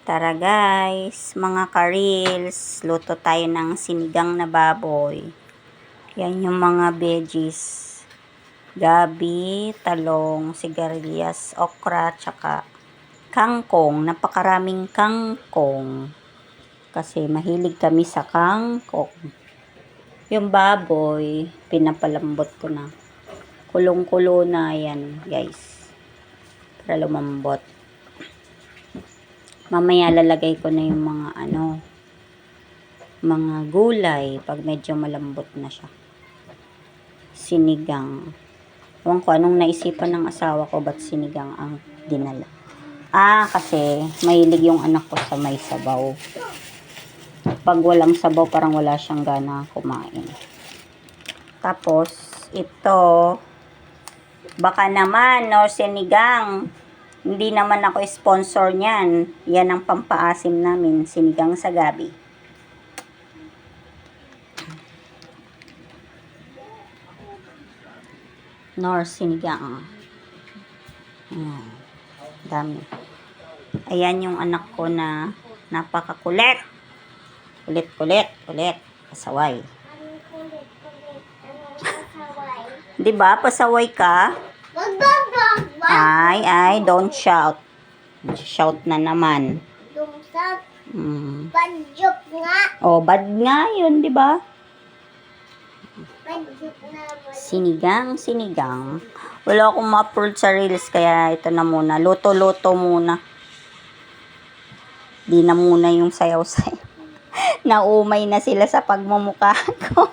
Tara guys, mga ka-reels, luto tayo ng sinigang na baboy. Yan yung mga veggies. Gabi, talong, sigarilyas, okra, tsaka kangkong. Napakaraming kangkong. Kasi mahilig kami sa kangkong. Yung baboy, pinapalambot ko na. Kulong-kulo na yan guys. Para lumambot. Mamaya lalagay ko na yung mga gulay pag medyo malambot na siya. Sinigang. Ewan ko anong naisipan ng asawa ko ba't sinigang ang dinala. Kasi mahilig yung anak ko sa may sabaw. Pag walang sabaw parang wala siyang gana kumain. Tapos ito, baka naman sinigang. Hindi naman ako sponsor niyan. Yan ang pampaasim namin, sinigang sa gabi. Nor sinigang. Dami. Ayan yung anak ko na napakakulit. Kulit. Pasaway. Diba? Pasaway ka? Ay, don't shout. Shout na naman. Don't shout. Bad joke nga. Bad nga yun, di ba? Bad joke na. Sinigang. Wala akong ma-upload sa reels, kaya ito na muna. Luto muna. Di na muna yung sayaw-sayaw. Naumay na sila sa pagmumukha ko.